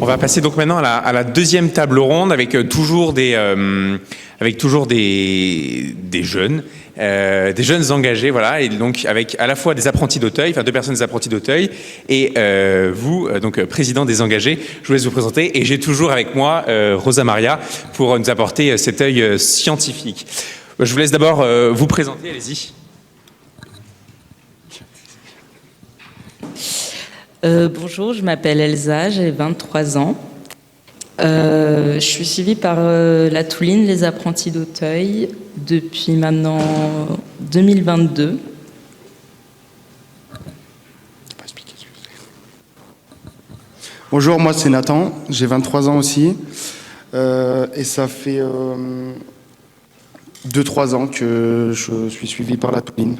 On va passer donc maintenant à la deuxième table ronde avec toujours des jeunes. Des jeunes engagés, voilà, et donc avec à la fois des apprentis d'Auteuil, enfin deux personnes des apprentis d'Auteuil, et vous, donc président des engagés, je vous laisse vous présenter, et j'ai toujours avec moi Rosa Maria pour nous apporter cet œil scientifique. Je vous laisse d'abord vous présenter, allez-y. Bonjour, je m'appelle Elsa, j'ai 23 ans. Je suis suivie par la Touline, les apprentis d'Auteuil, depuis maintenant 2022. Bonjour, moi c'est Nathan, j'ai 23 ans aussi. Et ça fait 2-3 ans que je suis suivi par la Touline.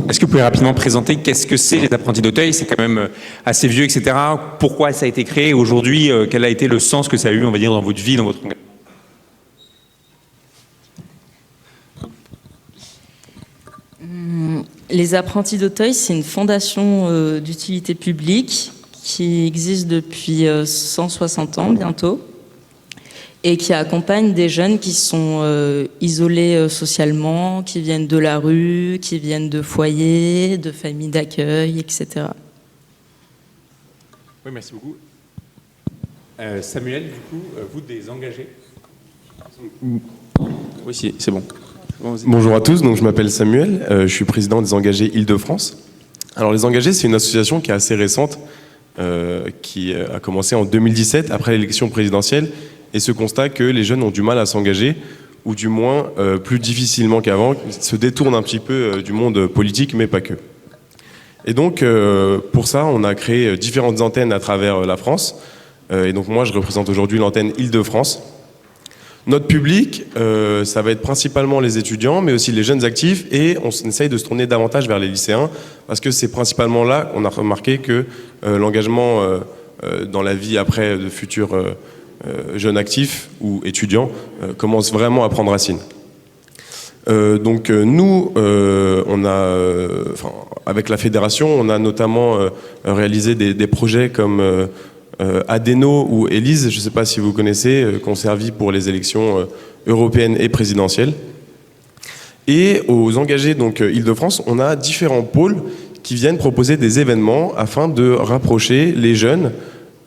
Est-ce que vous pouvez rapidement présenter qu'est-ce que c'est les apprentis d'Auteuil? C'est quand même assez vieux, etc. Pourquoi ça a été créé aujourd'hui? Quel a été le sens que ça a eu, on va dire, dans votre vie, dans votre engagement? Les apprentis d'Auteuil, c'est une fondation d'utilité publique qui existe depuis 160 ans bientôt et qui accompagne des jeunes qui sont isolés socialement, qui viennent de la rue, qui viennent de foyers, de familles d'accueil, etc. Oui, merci beaucoup. Samuel, du coup, vous des engagés? Oui, si, c'est bon. Bonjour à tous, donc je m'appelle Samuel, je suis président des Engagés Île-de-France. Alors les Engagés, c'est une association qui est assez récente, qui a commencé en 2017 après l'élection présidentielle, et ce constat que les jeunes ont du mal à s'engager, ou du moins plus difficilement qu'avant, se détournent un petit peu du monde politique, mais pas que. Et donc pour ça, on a créé différentes antennes à travers la France, et donc moi je représente aujourd'hui l'antenne Île-de-France. Notre public, ça va être principalement les étudiants, mais aussi les jeunes actifs, et on essaye de se tourner davantage vers les lycéens, parce que c'est principalement là qu'on a remarqué que l'engagement dans la vie après de futurs jeunes actifs ou étudiants commence vraiment à prendre racine. Donc nous, avec la fédération, on a notamment réalisé des projets comme Adeno ou Élise, je ne sais pas si vous connaissez, qui ont servi pour les élections européennes et présidentielles. Et aux engagés donc Île-de-France, on a différents pôles qui viennent proposer des événements afin de rapprocher les jeunes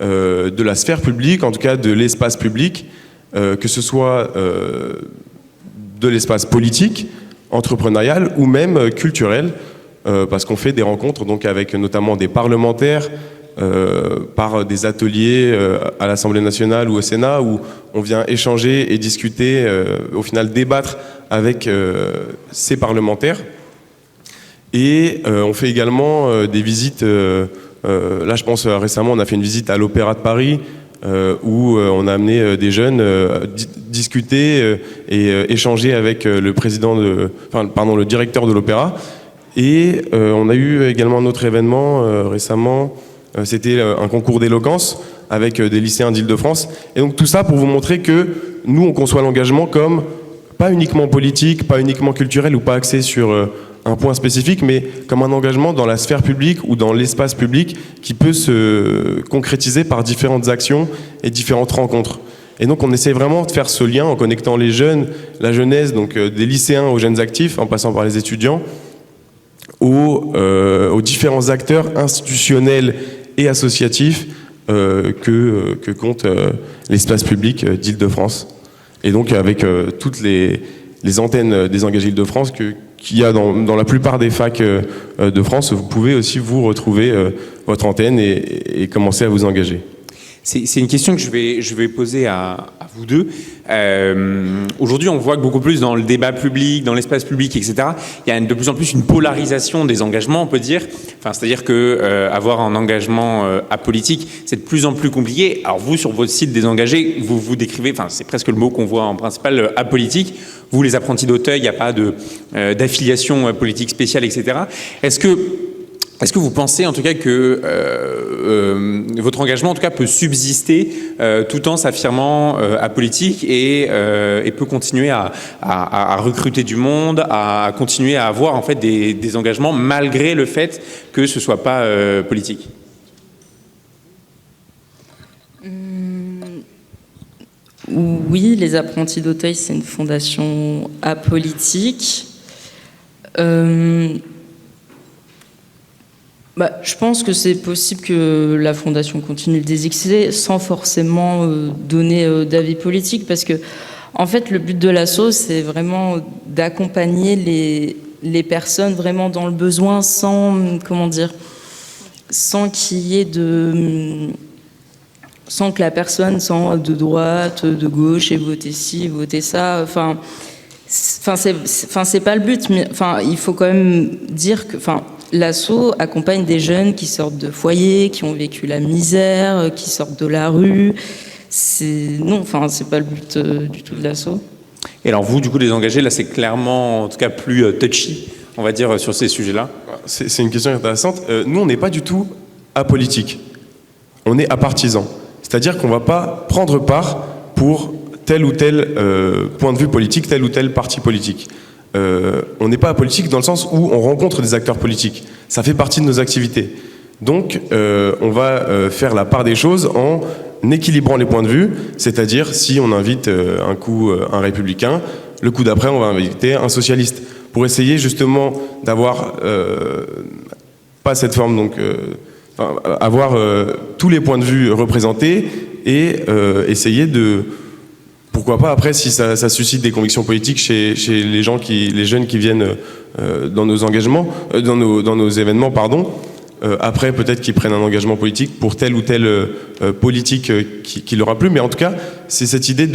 de la sphère publique, en tout cas de l'espace public, que ce soit de l'espace politique, entrepreneurial ou même culturel, parce qu'on fait des rencontres donc avec notamment des parlementaires, par des ateliers à l'Assemblée nationale ou au Sénat où on vient échanger et discuter, au final débattre avec ces parlementaires. Et on fait également des visites, là je pense récemment on a fait une visite à l'Opéra de Paris où on a amené des jeunes discuter et échanger avec le directeur de l'Opéra. Et on a eu également un autre événement récemment. C'était un concours d'éloquence avec des lycéens d'Île-de-France. Et donc tout ça pour vous montrer que nous, on conçoit l'engagement comme pas uniquement politique, pas uniquement culturel ou pas axé sur un point spécifique, mais comme un engagement dans la sphère publique ou dans l'espace public qui peut se concrétiser par différentes actions et différentes rencontres. Et donc on essaie vraiment de faire ce lien en connectant les jeunes, la jeunesse, donc des lycéens aux jeunes actifs, en passant par les étudiants, aux différents acteurs institutionnels et associatifs que compte l'espace public d'Île-de-France. Et donc avec toutes les antennes des engagés Île-de-France qu'il y a dans la plupart des facs de France, vous pouvez aussi vous retrouver votre antenne et commencer à vous engager. C'est une question que je vais poser à vous deux. Aujourd'hui, on voit que beaucoup plus dans le débat public, dans l'espace public, etc., il y a de plus en plus une polarisation des engagements, on peut dire. Enfin, c'est-à-dire que avoir un engagement apolitique, c'est de plus en plus compliqué. Alors vous, sur votre site des engagés, vous vous décrivez, enfin, c'est presque le mot qu'on voit en principal, apolitique. Vous, les apprentis d'Auteuil, il n'y a pas d'affiliation politique spéciale, etc. Est-ce que est-ce que vous pensez en tout cas que votre engagement en tout cas peut subsister tout en s'affirmant apolitique et peut continuer à recruter du monde, à continuer à avoir en fait des engagements malgré le fait que ce soit pas politique? Oui, les Apprentis d'Auteuil, c'est une fondation apolitique. Je pense que c'est possible que la fondation continue d'exister sans forcément donner d'avis politique, parce que en fait, le but de l'asso, c'est vraiment d'accompagner les personnes vraiment dans le besoin sans, sans qu'il y ait sans que la personne soit de droite, de gauche, et voter ci, voter ça. C'est pas le but, mais il faut quand même dire que l'asso accompagne des jeunes qui sortent de foyers, qui ont vécu la misère, qui sortent de la rue. C'est pas le but du tout de l'asso. Et alors vous, du coup, les engagés, là, c'est clairement, en tout cas, plus touchy, on va dire, sur ces sujets-là. C'est une question intéressante. Nous, on n'est pas du tout apolitique. On est apartisan. C'est-à-dire qu'on ne va pas prendre part pour tel ou tel point de vue politique, tel ou tel parti politique. On n'est pas apolitique dans le sens où on rencontre des acteurs politiques. Ça fait partie de nos activités. Donc, on va faire la part des choses en équilibrant les points de vue, c'est-à-dire si on invite un républicain, le coup d'après, on va inviter un socialiste, pour essayer justement d'avoir pas cette forme, donc avoir tous les points de vue représentés et essayer de, pourquoi pas après, si ça suscite des convictions politiques chez les jeunes qui viennent dans nos engagements, dans nos événements, pardon. Après, peut-être qu'ils prennent un engagement politique pour telle ou telle politique qui leur a plu, mais en tout cas, c'est cette idée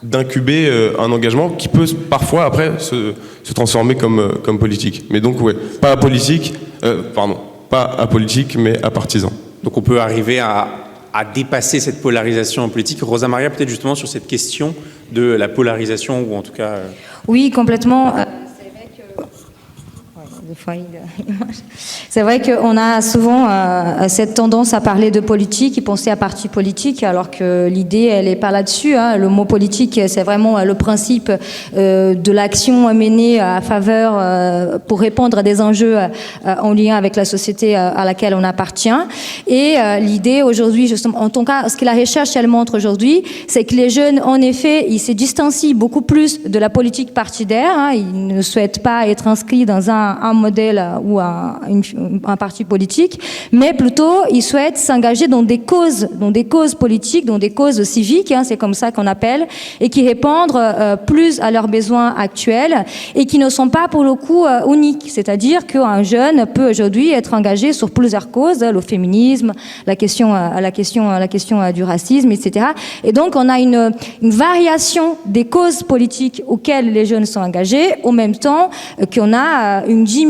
d'incuber un engagement qui peut parfois après se transformer comme politique. Mais donc, ouais, pas apolitique, pas apolitique, mais apartisan. Donc on peut arriver à dépasser cette polarisation en politique. Rosa Maria, peut-être justement sur cette question de la polarisation, ou en tout cas... Oui, complètement. C'est vrai qu'on a souvent cette tendance à parler de politique et penser à parti politique, alors que l'idée, elle n'est pas là-dessus. Le mot politique, c'est vraiment le principe de l'action menée à faveur pour répondre à des enjeux en lien avec la société à laquelle on appartient. Et l'idée aujourd'hui, justement, en tout cas, ce que la recherche, elle montre aujourd'hui, c'est que les jeunes, en effet, ils se distancient beaucoup plus de la politique partidaire. Ils ne souhaitent pas être inscrits dans un modèle ou un parti politique, mais plutôt ils souhaitent s'engager dans des causes politiques, dans des causes civiques, c'est comme ça qu'on appelle, et qui répondent plus à leurs besoins actuels et qui ne sont pas pour le coup uniques. C'est-à-dire qu'un jeune peut aujourd'hui être engagé sur plusieurs causes, le féminisme, la question du racisme, etc. Et donc on a une variation des causes politiques auxquelles les jeunes sont engagés, au même temps qu'on a une diminution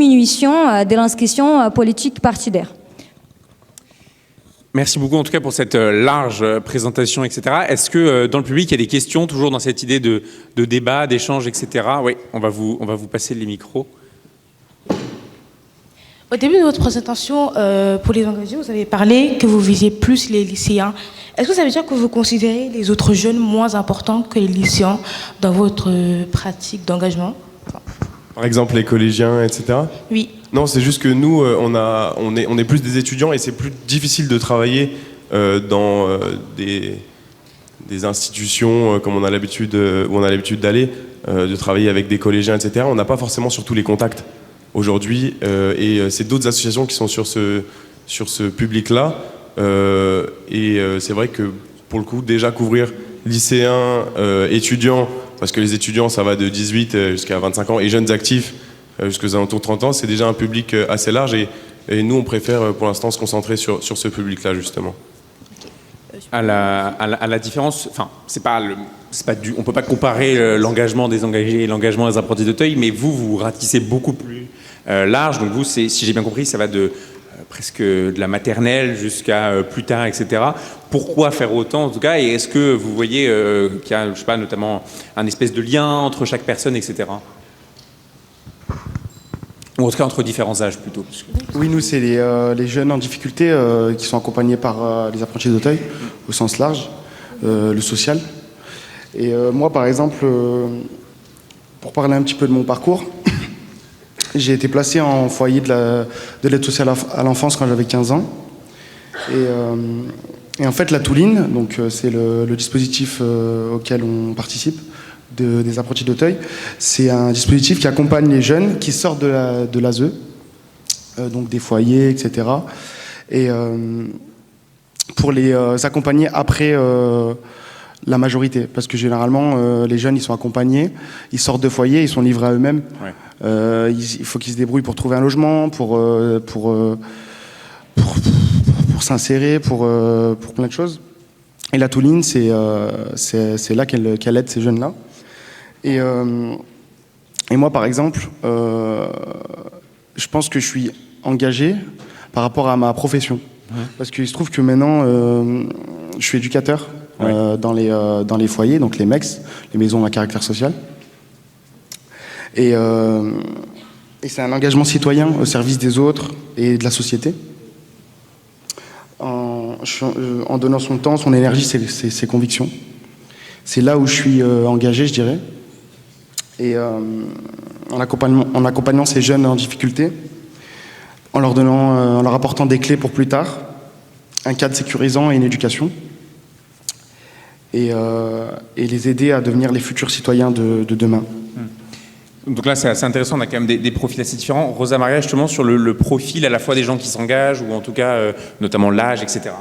de l'inscription politique partidaire. Merci beaucoup en tout cas pour cette large présentation, etc. Est-ce que dans le public, il y a des questions, toujours dans cette idée de débat, d'échange, etc. Oui, on va vous passer les micros. Au début de votre présentation, pour les engagés, vous avez parlé que vous visiez plus les lycéens. Est-ce que ça veut dire que vous considérez les autres jeunes moins importants que les lycéens dans votre pratique d'engagement ? Par exemple, les collégiens, etc. Oui. Non, c'est juste que nous, on est plus des étudiants et c'est plus difficile de travailler dans des institutions comme on a l'habitude d'aller, de travailler avec des collégiens, etc. On n'a pas forcément surtout les contacts aujourd'hui et c'est d'autres associations qui sont sur ce public-là. Et c'est vrai que pour le coup, déjà couvrir lycéens, étudiants, parce que les étudiants, ça va de 18 jusqu'à 25 ans, et jeunes actifs jusqu'aux alentours de 30 ans, c'est déjà un public assez large, et nous, on préfère pour l'instant se concentrer sur ce public-là, justement. À la différence, enfin, on peut pas comparer l'engagement des engagés et l'engagement des apprentis d'Auteuil, mais vous ratissez beaucoup plus large. Donc vous, si j'ai bien compris, ça va de presque de la maternelle jusqu'à plus tard, etc. Pourquoi faire autant, en tout cas, et est-ce que vous voyez qu'il y a, je sais pas, notamment un espèce de lien entre chaque personne, etc. Ou en tout cas entre différents âges plutôt. Oui, nous, c'est les jeunes en difficulté qui sont accompagnés par les apprentis d'Auteuil, au sens large, le social. Et moi, par exemple, pour parler un petit peu de mon parcours, j'ai été placé en foyer de l'aide sociale à l'enfance quand j'avais 15 ans. Et en fait, la Touline, donc c'est le dispositif auquel on participe, des apprentis d'Auteuil, c'est un dispositif qui accompagne les jeunes qui sortent de l'ASE, donc des foyers, etc. Et pour les accompagner après la majorité, parce que généralement les jeunes ils sont accompagnés, ils sortent de foyer, ils sont livrés à eux-mêmes. Ouais. Il faut qu'ils se débrouillent pour trouver un logement, pour s'insérer, pour plein de choses. Et la Touline, c'est là qu'elle aide ces jeunes-là. Et moi, par exemple, je pense que je suis engagé par rapport à ma profession. Ouais. Parce qu'il se trouve que maintenant, je suis éducateur. Ouais. Dans les foyers, donc les MEX, les maisons à caractère social. Et c'est un engagement citoyen au service des autres et de la société. En donnant son temps, son énergie, ses convictions. C'est là où je suis engagé, je dirais. Et en accompagnant ces jeunes en difficulté, en leur apportant des clés pour plus tard, un cadre sécurisant et une éducation. Et les aider à devenir les futurs citoyens de demain. Donc là, c'est assez intéressant, on a quand même des profils assez différents. Rosa Maria, justement, sur le profil à la fois des gens qui s'engagent, ou en tout cas, notamment l'âge, etc.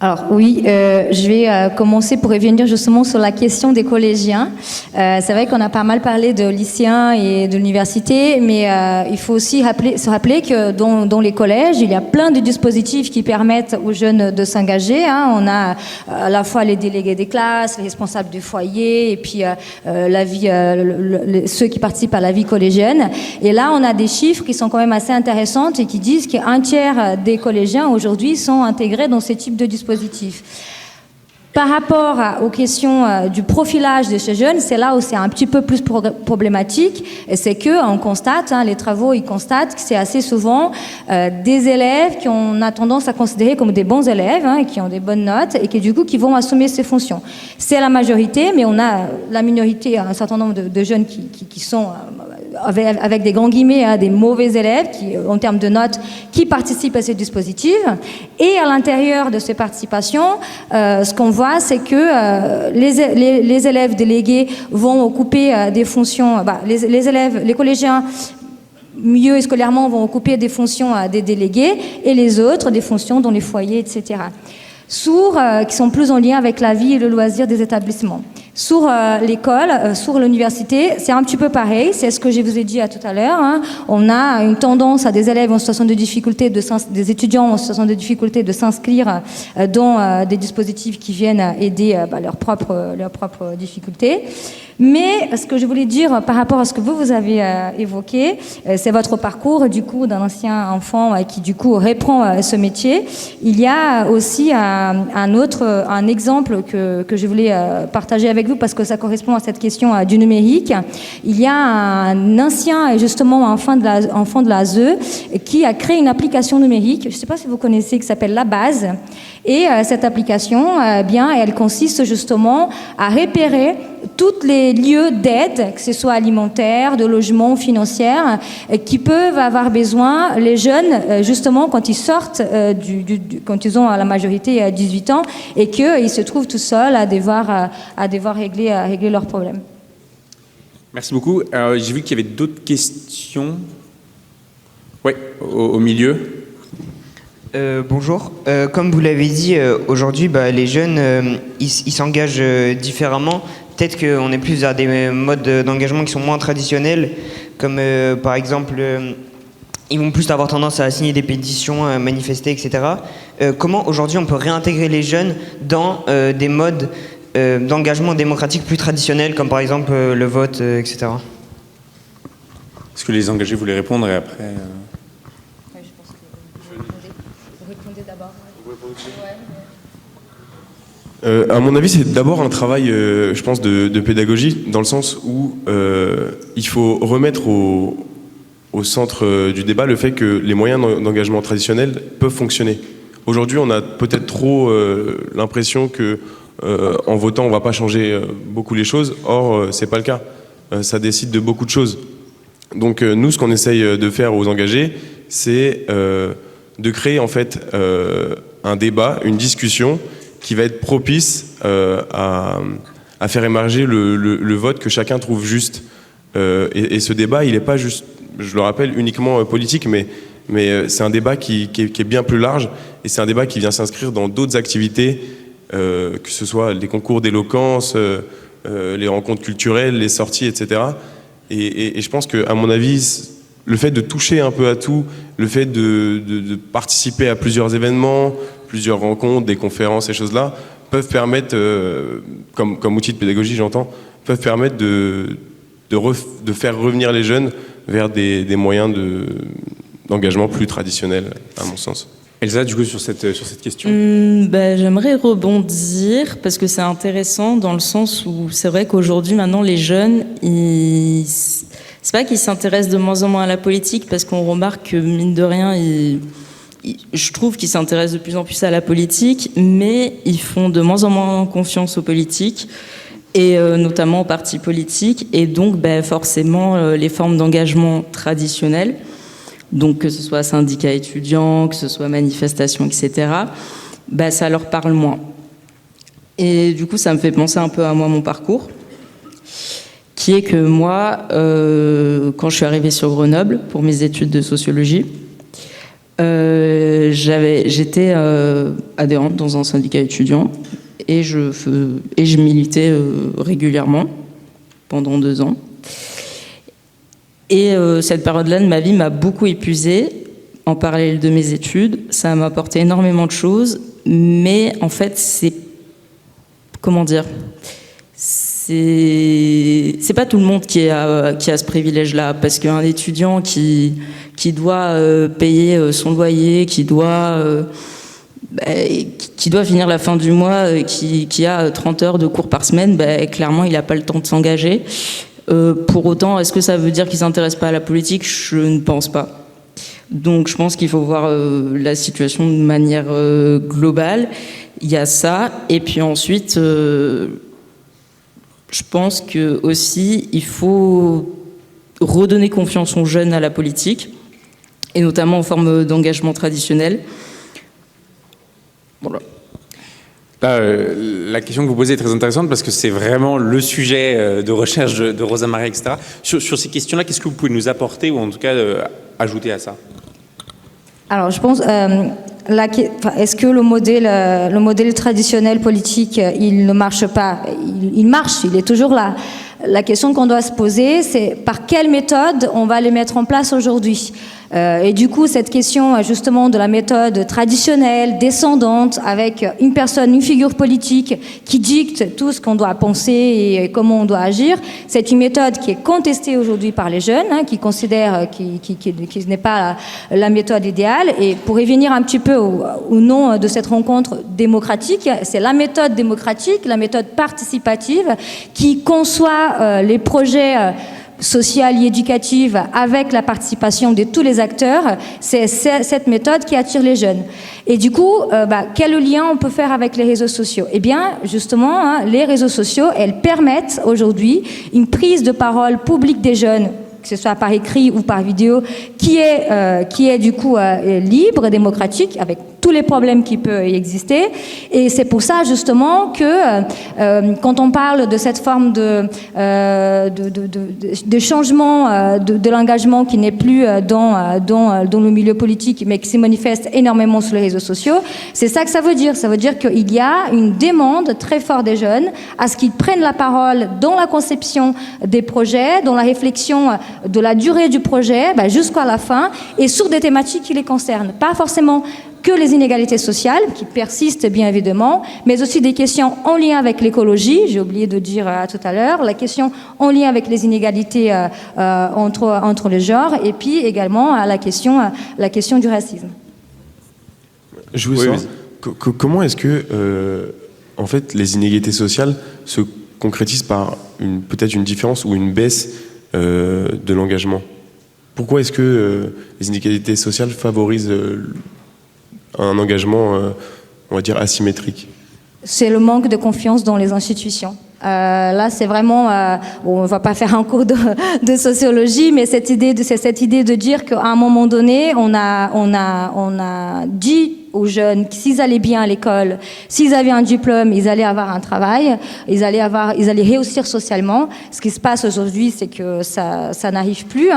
Alors oui, je vais commencer pour revenir justement sur la question des collégiens. C'est vrai qu'on a pas mal parlé de lycéens et de l'université, mais il faut aussi se rappeler que dans les collèges, il y a plein de dispositifs qui permettent aux jeunes de s'engager. Hein. On a à la fois les délégués des classes, les responsables du foyer, et puis ceux qui participent à la vie collégienne. Et là, on a des chiffres qui sont quand même assez intéressants et qui disent qu'un tiers des collégiens aujourd'hui sont intégrés dans ce type de dispositifs. Par rapport aux questions du profilage de ces jeunes, c'est là où c'est un petit peu plus problématique, et c'est qu'on constate, les travaux ils constatent que c'est assez souvent des élèves qu'on a tendance à considérer comme des bons élèves, qui ont des bonnes notes, et qui du coup qui vont assumer ces fonctions. C'est la majorité, mais on a la minorité, un certain nombre de jeunes qui sont avec des grands guillemets, des mauvais élèves qui, en termes de notes, qui participent à ces dispositifs. Et à l'intérieur de ces participations, ce qu'on voit, c'est que les élèves délégués vont occuper des fonctions. Les collégiens mieux scolairement vont occuper des fonctions des délégués, et les autres des fonctions dans les foyers, etc. Sourds qui sont plus en lien avec la vie et le loisir des établissements. Sur l'école, sur l'université, c'est un petit peu pareil, c'est ce que je vous ai dit tout à l'heure. On a une tendance à des élèves en situation de difficulté, des étudiants en situation de difficulté de s'inscrire dans des dispositifs qui viennent aider leurs propres difficultés. Mais ce que je voulais dire par rapport à ce que vous avez évoqué, c'est votre parcours du coup d'un ancien enfant qui du coup reprend ce métier. Il y a aussi un exemple que je voulais partager avec vous parce que ça correspond à cette question du numérique. Il y a un ancien justement enfant de l'ASE qui a créé une application numérique, je ne sais pas si vous connaissez, qui s'appelle La Base. Et cette application, elle consiste justement à repérer tous les lieux d'aide, que ce soit alimentaire, de logement, financière, qui peuvent avoir besoin les jeunes, justement, quand ils sortent, quand ils ont à la majorité 18 ans, et qu'ils se trouvent tout seuls à devoir régler leurs problèmes. Merci beaucoup. J'ai vu qu'il y avait d'autres questions. Oui, au milieu. Bonjour. Comme vous l'avez dit, aujourd'hui, les jeunes, ils s'engagent différemment. Peut-être qu'on est plus à des modes d'engagement qui sont moins traditionnels, comme par exemple, ils vont plus avoir tendance à signer des pétitions, manifester, etc. Comment aujourd'hui on peut réintégrer les jeunes dans des modes d'engagement démocratique plus traditionnels, comme par exemple le vote, etc. Est-ce que les engagés voulaient répondre et après À mon avis, c'est d'abord un travail, je pense, de pédagogie, dans le sens où il faut remettre au centre du débat le fait que les moyens d'engagement traditionnels peuvent fonctionner. Aujourd'hui, on a peut-être trop l'impression que en votant, on va pas changer beaucoup les choses. Or, c'est pas le cas. Ça décide de beaucoup de choses. Donc, nous, ce qu'on essaye de faire aux engagés, c'est de créer en fait un débat, une discussion qui va être propice à faire émerger le vote que chacun trouve juste. Et ce débat, il n'est pas juste, je le rappelle, uniquement politique, mais c'est un débat qui est bien plus large, et c'est un débat qui vient s'inscrire dans d'autres activités, que ce soit les concours d'éloquence, les rencontres culturelles, les sorties, etc. Et je pense qu'à mon avis, le fait de toucher un peu à tout, le fait de participer à plusieurs événements, plusieurs rencontres, des conférences, ces choses-là, peuvent permettre, comme outil de pédagogie j'entends, peuvent permettre de faire revenir les jeunes vers des moyens d'engagement plus traditionnels, à mon sens. Elsa, du coup, sur cette question. J'aimerais rebondir parce que c'est intéressant dans le sens où c'est vrai qu'aujourd'hui, maintenant, les jeunes, c'est pas qu'ils s'intéressent de moins en moins à la politique, parce qu'on remarque que, mine de rien, je trouve qu'ils s'intéressent de plus en plus à la politique, mais ils font de moins en moins confiance aux politiques, et notamment aux partis politiques, et donc forcément les formes d'engagement traditionnelles, donc que ce soit syndicats étudiants, que ce soit manifestations, etc., ça leur parle moins. Et du coup, ça me fait penser un peu à moi, mon parcours, qui est que moi, quand je suis arrivée sur Grenoble pour mes études de sociologie, j'étais adhérente dans un syndicat étudiant, et je militais régulièrement pendant 2 ans. Et cette période-là de ma vie m'a beaucoup épuisée en parallèle de mes études. Ça m'a apporté énormément de choses, mais en fait, c'est pas tout le monde qui a ce privilège-là, parce qu'un étudiant qui doit payer son loyer, qui doit finir la fin du mois, qui a 30 heures de cours par semaine, clairement, il n'a pas le temps de s'engager. Pour autant, est-ce que ça veut dire qu'ils ne s'intéressent pas à la politique ? Je ne pense pas. Donc je pense qu'il faut voir la situation de manière globale. Il y a ça. Et puis ensuite, je pense que aussi il faut redonner confiance aux jeunes à la politique, et notamment en forme d'engagement traditionnel. Voilà. La question que vous posez est très intéressante, parce que c'est vraiment le sujet de recherche de Rosa Maria, etc. Sur ces questions-là, qu'est-ce que vous pouvez nous apporter, ou en tout cas ajouter à ça ? Alors, je pense, est-ce que le modèle traditionnel politique, il ne marche pas ? Il marche, il est toujours là. La question qu'on doit se poser, c'est par quelle méthode on va les mettre en place aujourd'hui ? Et du coup, cette question justement de la méthode traditionnelle, descendante, avec une personne, une figure politique qui dicte tout ce qu'on doit penser et comment on doit agir, c'est une méthode qui est contestée aujourd'hui par les jeunes, qui considèrent qu'il n'est pas la méthode idéale. Et pour y venir un petit peu au nom de cette rencontre démocratique, c'est la méthode démocratique, la méthode participative, qui conçoit les projets sociale et éducative avec la participation de tous les acteurs. C'est cette méthode qui attire les jeunes. Et du coup, quel lien on peut faire avec les réseaux sociaux ? Eh bien, justement, les réseaux sociaux, elles permettent aujourd'hui une prise de parole publique des jeunes, que ce soit par écrit ou par vidéo, qui est du coup libre, démocratique, avec tous les problèmes qui peuvent y exister. Et c'est pour ça justement que quand on parle de cette forme de changement de l'engagement qui n'est plus dans le milieu politique, mais qui se manifeste énormément sur les réseaux sociaux, c'est ça que ça veut dire. Ça veut dire qu'il y a une demande très forte des jeunes à ce qu'ils prennent la parole dans la conception des projets, dans la réflexion de la durée du projet jusqu'à la fin, et sur des thématiques qui les concernent. Pas forcément que les inégalités sociales, qui persistent bien évidemment, mais aussi des questions en lien avec l'écologie, j'ai oublié de dire tout à l'heure, la question en lien avec les inégalités entre les genres, et puis également la question du racisme. Je voulais savoir, comment est-ce que en fait, les inégalités sociales se concrétisent par peut-être une différence ou une baisse de l'engagement ? Pourquoi est-ce que les inégalités sociales favorisent un engagement, on va dire, asymétrique? C'est le manque de confiance dans les institutions. Là, c'est vraiment, bon, on ne va pas faire un cours de sociologie, mais c'est cette idée de dire qu'à un moment donné, on a dit aux jeunes que s'ils allaient bien à l'école, s'ils avaient un diplôme, ils allaient avoir un travail, ils allaient réussir socialement. Ce qui se passe aujourd'hui, c'est que ça n'arrive plus.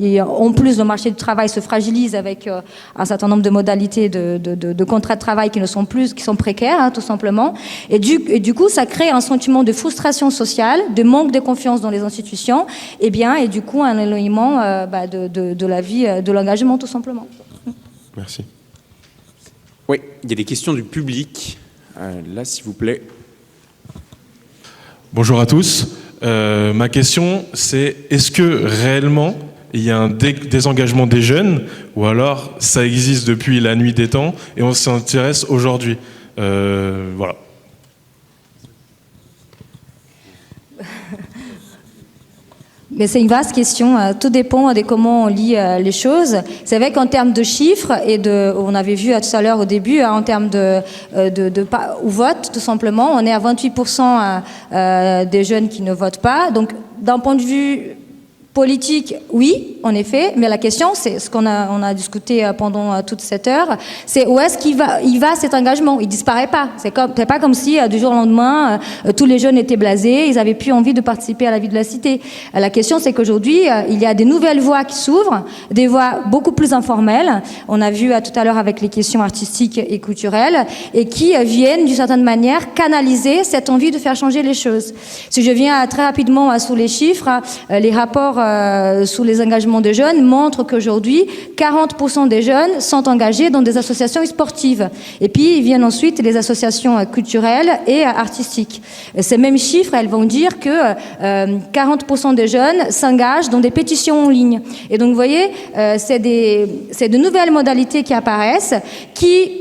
Et en plus, le marché du travail se fragilise avec un certain nombre de modalités de contrats de travail qui sont précaires, tout simplement. Et du coup, ça crée un sentiment de frustration sociale, de manque de confiance dans les institutions, et du coup, un éloignement de la vie, de l'engagement, tout simplement. Merci. Oui, il y a des questions du public. Là, s'il vous plaît. Bonjour à tous. Ma question, c'est est-ce que réellement il y a un désengagement des jeunes ou alors ça existe depuis la nuit des temps et on s'intéresse aujourd'hui? Voilà. Mais c'est une vaste question. Tout dépend de comment on lit les choses. C'est vrai qu'en termes de chiffres on avait vu tout à l'heure au début, en termes au vote, tout simplement, on est à 28% des jeunes qui ne votent pas. Donc, d'un point de vue politique, oui, en effet, mais la question, c'est ce qu'on a discuté pendant toute cette heure, c'est où est-ce qu'il va cet engagement? Il disparaît pas. C'est pas comme si du jour au lendemain, tous les jeunes étaient blasés, ils avaient plus envie de participer à la vie de la cité. La question, c'est qu'aujourd'hui, il y a des nouvelles voies qui s'ouvrent, des voies beaucoup plus informelles. On a vu tout à l'heure avec les questions artistiques et culturelles, et qui viennent d'une certaine manière canaliser cette envie de faire changer les choses. Si je viens très rapidement sur les chiffres, les rapports sous les engagements des jeunes montrent qu'aujourd'hui, 40% des jeunes sont engagés dans des associations sportives. Et puis, ils viennent ensuite les associations culturelles et artistiques. Ces mêmes chiffres, elles vont dire que 40% des jeunes s'engagent dans des pétitions en ligne. Et donc, vous voyez, c'est de nouvelles modalités qui apparaissent, qui,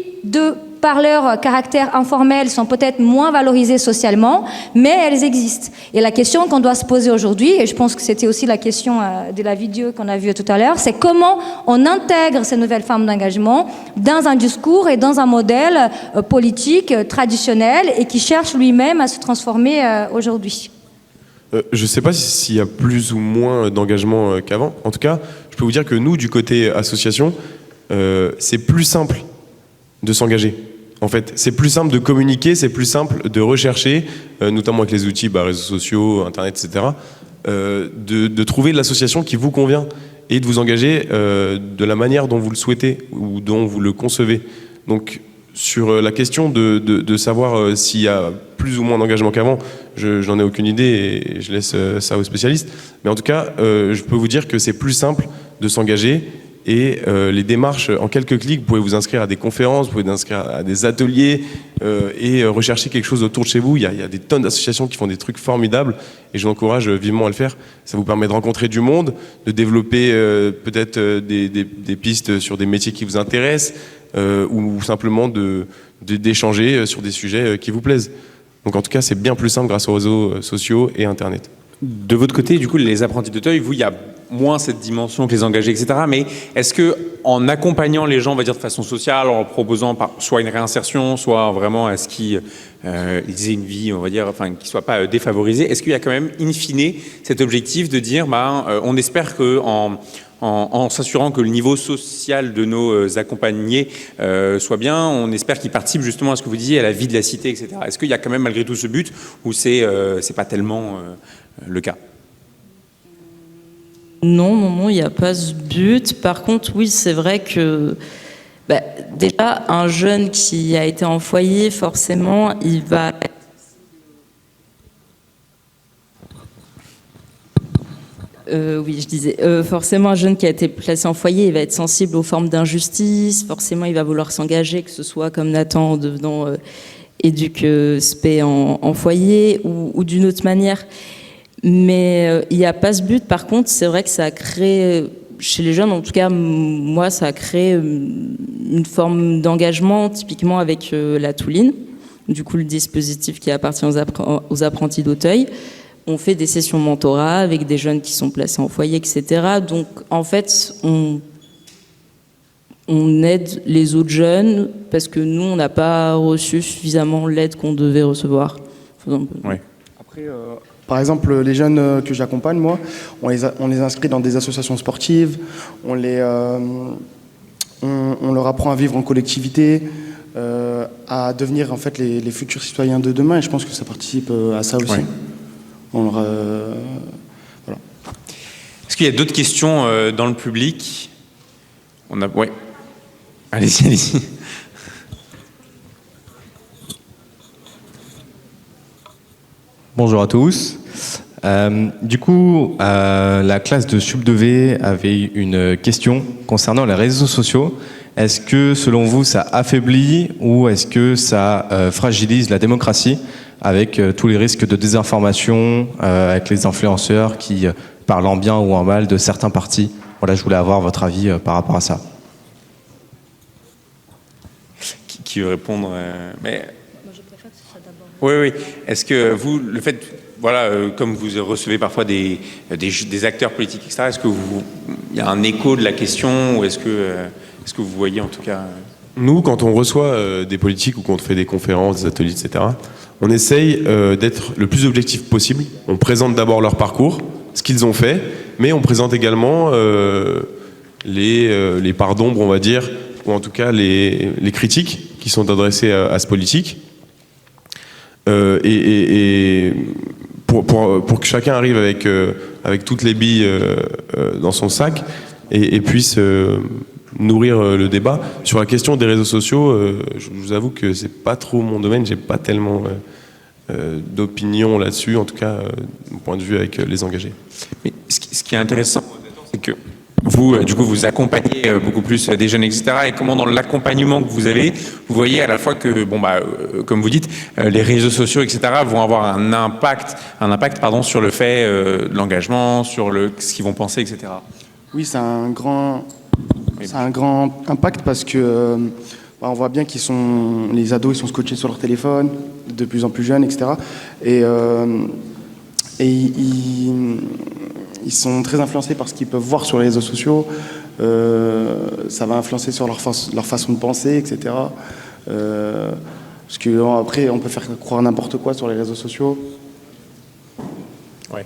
par leur caractère informel, sont peut-être moins valorisées socialement, mais elles existent. Et la question qu'on doit se poser aujourd'hui, et je pense que c'était aussi la question de la vidéo qu'on a vue tout à l'heure, c'est comment on intègre ces nouvelles formes d'engagement dans un discours et dans un modèle politique traditionnel et qui cherche lui-même à se transformer aujourd'hui. Je ne sais pas s'il y a plus ou moins d'engagement qu'avant. En tout cas, je peux vous dire que nous, du côté association, c'est plus simple de s'engager. En fait, c'est plus simple de communiquer, c'est plus simple de rechercher, notamment avec les outils, réseaux sociaux, Internet, etc., de trouver l'association qui vous convient et de vous engager de la manière dont vous le souhaitez ou dont vous le concevez. Donc, sur la question de savoir s'il y a plus ou moins d'engagement qu'avant, j'en ai aucune idée et je laisse ça aux spécialistes. Mais en tout cas, je peux vous dire que c'est plus simple de s'engager. Et les démarches, en quelques clics, vous pouvez vous inscrire à des conférences, vous pouvez vous inscrire à des ateliers et rechercher quelque chose autour de chez vous. Il y a des tonnes d'associations qui font des trucs formidables et je vous encourage vivement à le faire. Ça vous permet de rencontrer du monde, de développer peut-être des pistes sur des métiers qui vous intéressent ou simplement d'échanger sur des sujets qui vous plaisent. Donc en tout cas, c'est bien plus simple grâce aux réseaux sociaux et Internet. De votre côté, du coup, les apprentis d'Auteuil, vous, il y a moins cette dimension que les engagés, etc. Mais est-ce que, en accompagnant les gens, on va dire de façon sociale, en leur proposant soit une réinsertion, soit vraiment à ce qu'ils aient une vie, on va dire, enfin, qu'ils soient pas défavorisés, est-ce qu'il y a quand même, in fine, cet objectif de dire, on espère que en s'assurant que le niveau social de nos accompagnés soit bien, on espère qu'ils participent justement à ce que vous disiez, à la vie de la cité, etc. Est-ce qu'il y a quand même malgré tout ce but ou c'est pas tellement le cas? Non, il n'y a pas ce but. Par contre, oui, c'est vrai que déjà, un jeune qui a été en foyer, forcément, il va... oui, je disais, forcément, un jeune qui a été placé en foyer, il va être sensible aux formes d'injustice, forcément, il va vouloir s'engager, que ce soit comme Nathan en devenant éduc spé en foyer ou d'une autre manière. Mais il n'y a pas ce but. Par contre, c'est vrai que ça a créé, chez les jeunes, en tout cas, moi, ça a créé une forme d'engagement, typiquement avec la Touline, du coup, le dispositif qui appartient aux apprentis d'Auteuil. on fait des sessions mentorat avec des jeunes qui sont placés en foyer, etc. Donc, en fait, on aide les autres jeunes parce que nous, on n'a pas reçu suffisamment l'aide qu'on devait recevoir. Ouais. Après, par exemple, les jeunes que j'accompagne, moi, on les inscrit dans des associations sportives, on leur apprend à vivre en collectivité, à devenir en fait les futurs citoyens de demain, et je pense que ça participe à ça aussi. Ouais. Voilà. Est-ce qu'il y a d'autres questions dans le public? Ouais. Allez-y, allez-y. Bonjour à tous. Du coup, la classe de Sup2V avait une question concernant les réseaux sociaux. Est-ce que, selon vous, ça affaiblit ou est-ce que ça fragilise la démocratie avec tous les risques de désinformation, avec les influenceurs qui parlent en bien ou en mal de certains partis? Voilà, je voulais avoir votre avis par rapport à ça. Qui veut répondre mais... Moi, je préfère que ce soit d'abord. Oui. Est-ce que vous, le fait, voilà, comme vous recevez parfois des acteurs politiques, etc., est-ce que il y a un écho de la question ou est-ce que vous voyez en tout cas Nous, quand on reçoit des politiques ou quand on fait des conférences, des ateliers, etc., on essaye d'être le plus objectif possible. On présente d'abord leur parcours, ce qu'ils ont fait, mais on présente également les parts d'ombre, on va dire, ou en tout cas les critiques qui sont adressées à ce politique. Et pour que chacun arrive avec toutes les billes dans son sac et puisse nourrir le débat. Sur la question des réseaux sociaux, je vous avoue que c'est pas trop mon domaine, j'ai pas tellement d'opinion là-dessus, en tout cas, mon point de vue avec les engagés. Mais ce qui est intéressant, c'est que vous, du coup, vous accompagnez beaucoup plus des jeunes, etc. Et comment, dans l'accompagnement que vous avez, vous voyez à la fois que, comme vous dites, les réseaux sociaux, etc., vont avoir un impact, sur le fait de l'engagement, sur ce qu'ils vont penser, etc. Oui, c'est un grand impact parce que on voit bien les ados, ils sont scotchés sur leur téléphone, de plus en plus jeunes, etc. Et ils sont très influencés par ce qu'ils peuvent voir sur les réseaux sociaux. Ça va influencer sur leur façon de penser, etc. Parce qu'après, on peut faire croire n'importe quoi sur les réseaux sociaux. Ouais.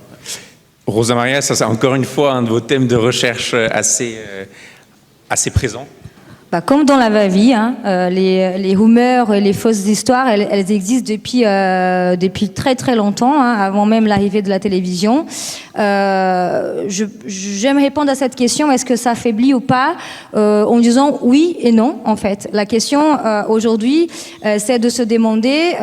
Rosa Maria, ça c'est encore une fois un de vos thèmes de recherche assez présents. Comme dans la vraie vie, les rumeurs et les fausses histoires, elles existent depuis très très longtemps, avant même l'arrivée de la télévision. J'aime répondre à cette question, est-ce que ça affaiblit ou pas, en disant oui et non, en fait. La question aujourd'hui, c'est de se demander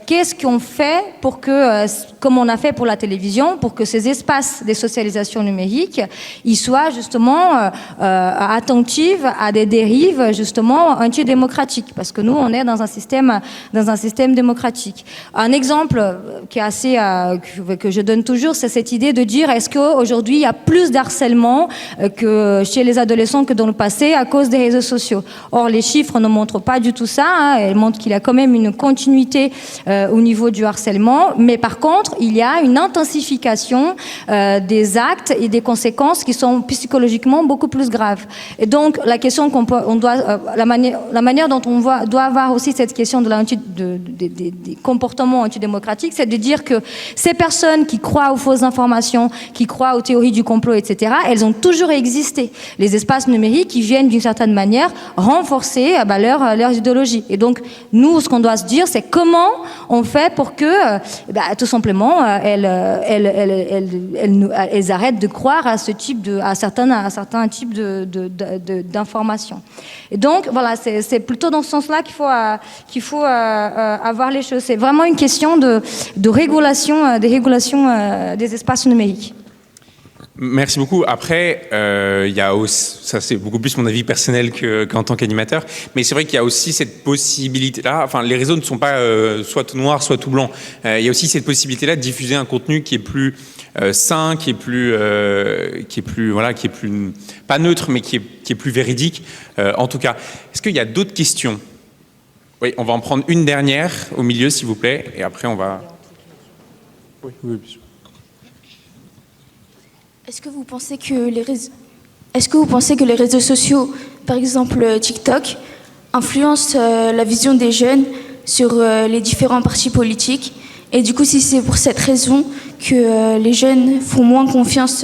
qu'est-ce qu'on fait pour que, comme on a fait pour la télévision, pour que ces espaces de socialisation numérique, ils soient justement attentifs à des dérives justement antidémocratiques, parce que nous, on est dans un système démocratique. Un exemple qui est assez que je donne toujours, c'est cette idée de dire est-ce qu'aujourd'hui il y a plus d'harcèlement que chez les adolescents que dans le passé à cause des réseaux sociaux. Or, les chiffres ne montrent pas du tout ça. Elles montrent qu'il y a quand même une continuité au niveau du harcèlement, mais par contre, il y a une intensification des actes et des conséquences qui sont psychologiquement beaucoup plus graves. Et donc, la question la manière dont on doit avoir aussi cette question des comportements antidémocratiques, c'est de dire que ces personnes qui croient aux fausses informations, qui croient aux théories du complot, etc., elles ont toujours existé. Les espaces numériques, qui viennent d'une certaine manière renforcer leurs idéologies. Et donc, nous, ce qu'on doit se dire, c'est comment on fait pour que, tout simplement, elles arrêtent de croire à certains types d'informations. Et donc, voilà, c'est plutôt dans ce sens-là qu'il faut avoir les choses. C'est vraiment une question de régulation, des espaces numériques. Merci beaucoup. Après, il y a aussi, ça c'est beaucoup plus mon avis personnel qu'en tant qu'animateur, mais c'est vrai qu'il y a aussi cette possibilité-là, enfin les réseaux ne sont pas soit tout noir, soit tout blanc. Il y a aussi cette possibilité-là de diffuser un contenu qui est plus sain, qui est plus pas neutre, mais qui est plus véridique. En tout cas, est-ce qu'il y a d'autres questions? Oui, on va en prendre une dernière au milieu, s'il vous plaît, et après on va. Oui, bien sûr. Est-ce que vous pensez que les réseaux sociaux, par exemple TikTok, influencent la vision des jeunes sur les différents partis politiques? Et du coup, si c'est pour cette raison que les jeunes font moins confiance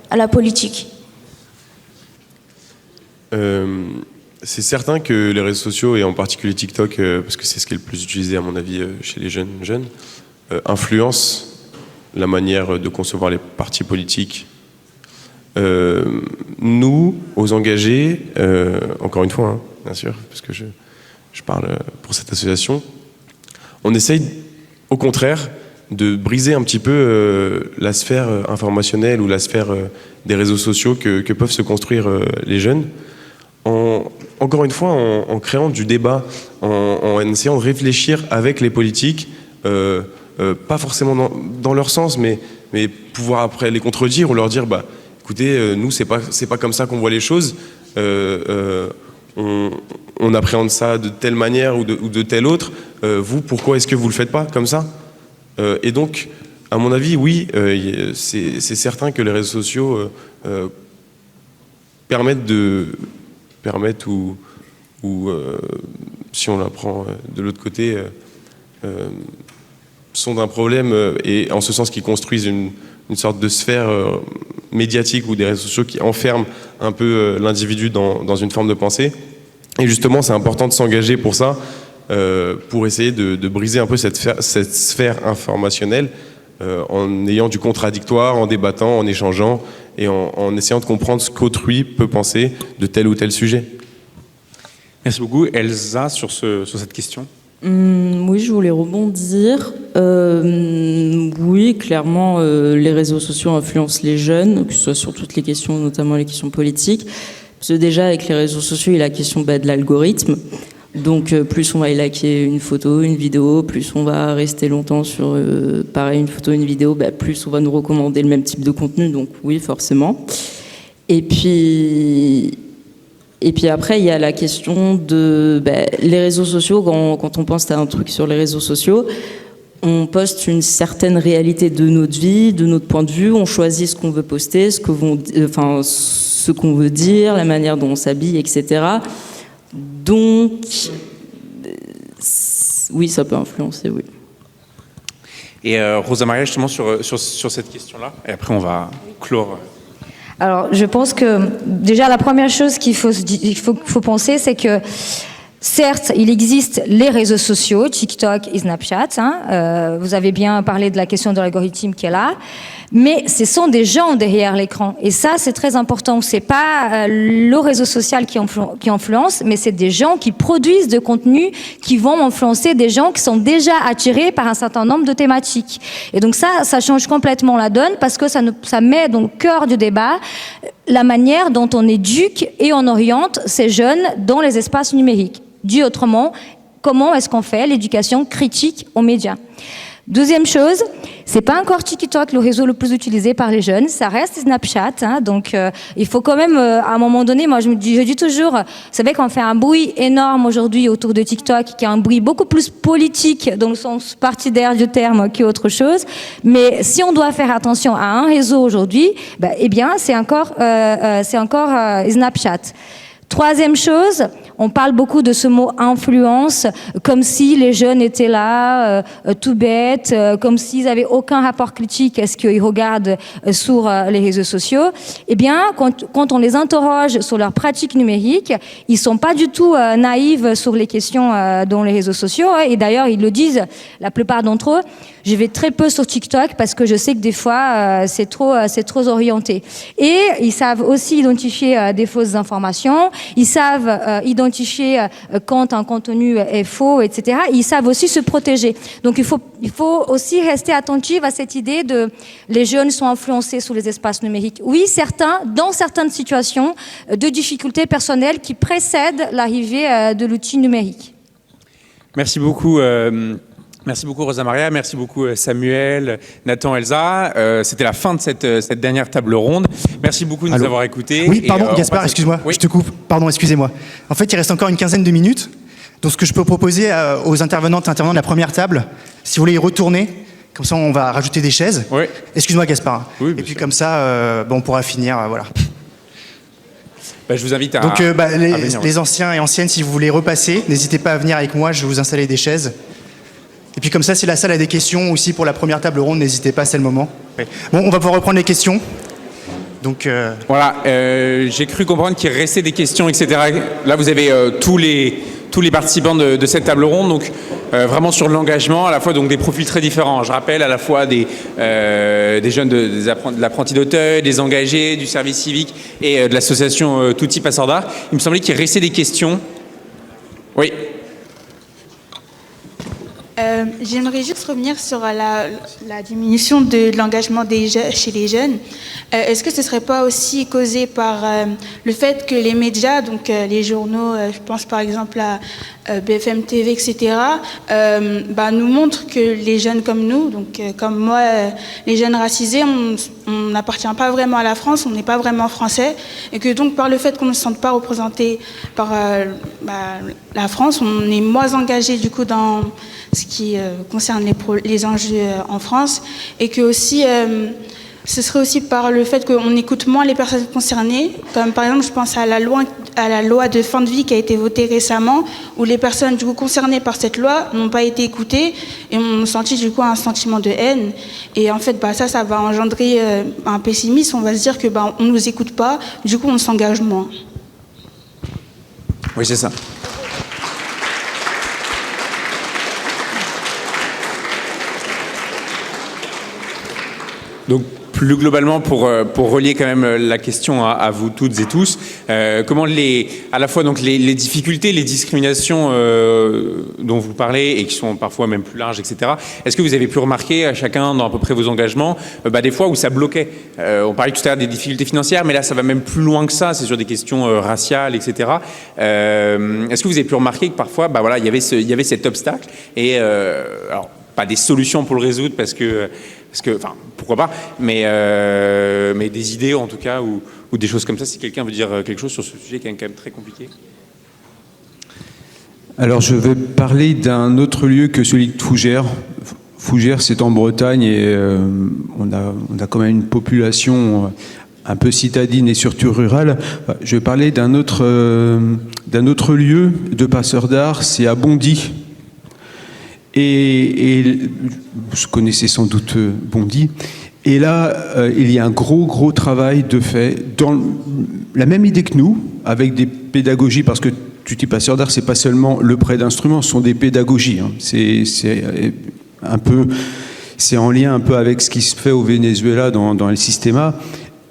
à la politique? C'est certain que les réseaux sociaux, et en particulier TikTok, parce que c'est ce qui est le plus utilisé à mon avis chez les jeunes, influencent la manière de concevoir les partis politiques. Nous, aux engagés, encore une fois, hein, bien sûr, parce que je parle pour cette association, on essaye au contraire de briser un petit peu la sphère informationnelle ou la sphère des réseaux sociaux que peuvent se construire les jeunes, encore une fois en créant du débat, en essayant de réfléchir avec les politiques, pas forcément dans leur sens, mais pouvoir après les contredire ou leur dire écoutez, nous c'est pas comme ça qu'on voit les choses, on appréhende ça de telle manière ou de telle autre, vous pourquoi est-ce que vous le faites pas comme ça? Et donc à mon avis oui, c'est certain que les réseaux sociaux permettent ou si on la prend de l'autre côté sont d'un problème, et en ce sens qu'ils construisent une sorte de sphère médiatique ou des réseaux sociaux qui enferment un peu l'individu dans une forme de pensée. Et justement, c'est important de s'engager pour ça, pour essayer de briser un peu cette sphère informationnelle en ayant du contradictoire, en débattant, en échangeant et en essayant de comprendre ce qu'autrui peut penser de tel ou tel sujet. Merci beaucoup. Elsa, sur cette question. Oui, je voulais rebondir. Oui, clairement, les réseaux sociaux influencent les jeunes, que ce soit sur toutes les questions, notamment les questions politiques. Parce que déjà, avec les réseaux sociaux, il y a la question de l'algorithme. Donc, plus on va liker une photo, une vidéo, plus on va rester longtemps sur, pareil, une photo, une vidéo, plus on va nous recommander le même type de contenu. Donc, oui, forcément. Et puis après, il y a la question de les réseaux sociaux. Quand on pense à un truc sur les réseaux sociaux, on poste une certaine réalité de notre vie, de notre point de vue. On choisit ce qu'on veut poster, ce qu'on veut dire, la manière dont on s'habille, etc. Donc, oui, ça peut influencer, oui. Et Rosa Maria, justement, sur cette question-là, et après on va clore. Alors, je pense que déjà la première chose qu'il faut penser, c'est que certes, il existe les réseaux sociaux, TikTok et Snapchat. Vous avez bien parlé de la question de l'algorithme qui est là, mais ce sont des gens derrière l'écran. Et ça, c'est très important. C'est pas le réseau social qui influence, mais c'est des gens qui produisent de contenu qui vont influencer des gens qui sont déjà attirés par un certain nombre de thématiques. Et donc ça change complètement la donne parce que ça met dans le cœur du débat la manière dont on éduque et on oriente ces jeunes dans les espaces numériques. Dit autrement, comment est-ce qu'on fait l'éducation critique aux médias? Deuxième chose, c'est pas encore TikTok le réseau le plus utilisé par les jeunes, ça reste Snapchat. Donc il faut quand même, à un moment donné, moi je dis toujours, vous savez qu'on fait un bruit énorme aujourd'hui autour de TikTok, qui est un bruit beaucoup plus politique dans le sens partidaire du terme qu'autre chose. Mais si on doit faire attention à un réseau aujourd'hui, eh bien c'est encore Snapchat. Troisième chose, on parle beaucoup de ce mot influence, comme si les jeunes étaient là, tout bêtes, comme s'ils n'avaient aucun rapport critique à ce qu'ils regardent sur les réseaux sociaux. Eh bien, quand on les interroge sur leurs pratiques numériques, ils sont pas du tout naïfs sur les questions dans les réseaux sociaux. Et d'ailleurs, ils le disent, la plupart d'entre eux, je vais très peu sur TikTok parce que je sais que des fois, c'est trop orienté. Et ils savent aussi identifier des fausses informations. Ils savent identifier quand un contenu est faux, etc. Ils savent aussi se protéger. Donc il faut aussi rester attentif à cette idée de les jeunes sont influencés sur les espaces numériques. Oui, dans certaines situations de difficultés personnelles qui précèdent l'arrivée de l'outil numérique. Merci beaucoup. Merci beaucoup Rosa Maria, merci beaucoup Samuel, Nathan, Elsa. C'était la fin de cette dernière table ronde. Merci beaucoup de nous avoir écoutés. Oui, pardon, Gaspard, excuse-moi, je te coupe. Pardon, excusez-moi. En fait, il reste encore une quinzaine de minutes. Donc, ce que je peux proposer aux intervenantes et intervenants de la première table, si vous voulez y retourner, Comme ça, on va rajouter des chaises. Oui. Excuse-moi, Gaspard. Oui, et puis comme ça, on pourra finir, voilà. Bah, je vous invite à. Donc, à venir, les anciens et anciennes, si vous voulez repasser, n'hésitez pas à venir avec moi. Je vais vous installer des chaises. Et puis comme ça, si la salle a des questions aussi pour la première table ronde, n'hésitez pas, c'est le moment. Bon, on va pouvoir reprendre les questions. Donc voilà, j'ai cru comprendre qu'il restait des questions, etc. Là, vous avez tous les participants de cette table ronde, donc vraiment sur l'engagement, à la fois donc des profils très différents. Je rappelle à la fois des jeunes de l'apprenti d'Auteuil, des engagés, du service civique et de l'association Tutti Passeurs d'Art. Il me semblait qu'il restait des questions. Oui. J'aimerais juste revenir sur la diminution de l'engagement chez les jeunes. Est-ce que ce ne serait pas aussi causé par le fait que les médias, donc les journaux, je pense par exemple à BFM TV, etc., nous montrent que les jeunes comme nous, donc comme moi, les jeunes racisés, on n'appartient pas vraiment à la France, on n'est pas vraiment français, et que donc par le fait qu'on ne se sente pas représenté par la France, on est moins engagé du coup dans ce qui concerne les enjeux en France, et que aussi ce serait aussi par le fait qu'on écoute moins les personnes concernées, comme par exemple je pense à la loi de fin de vie qui a été votée récemment, où les personnes du coup concernées par cette loi n'ont pas été écoutées et ont senti du coup un sentiment de haine, et en fait ça va engendrer un pessimisme. On va se dire que on nous écoute pas, du coup on s'engage moins. Oui, c'est ça. Donc, plus globalement, pour relier quand même la question à vous toutes et tous, comment à la fois donc les difficultés, les discriminations dont vous parlez et qui sont parfois même plus larges, etc. Est-ce que vous avez pu remarquer à chacun dans à peu près vos engagements des fois où ça bloquait? On parlait tout à l'heure des difficultés financières, mais là ça va même plus loin que ça, c'est sur des questions raciales, etc. Est-ce que vous avez pu remarquer que parfois il y avait cet obstacle et alors pas des solutions pour le résoudre parce que pourquoi pas, mais des idées en tout cas, ou des choses comme ça, si quelqu'un veut dire quelque chose sur ce sujet qui est quand même très compliqué. Alors je vais parler d'un autre lieu que celui de Fougères. Fougères, c'est en Bretagne et on a quand même une population un peu citadine et surtout rurale. Je vais parler d'un autre lieu de passeurs d'art, c'est à Bondy. Et vous connaissez sans doute Bondy. Et là, il y a un gros travail de fait dans la même idée que nous, avec des pédagogies, parce que Tutti Passeurs d'Art, c'est pas seulement le prêt d'instruments, ce sont des pédagogies. Hein. C'est en lien un peu avec ce qui se fait au Venezuela dans le Systema.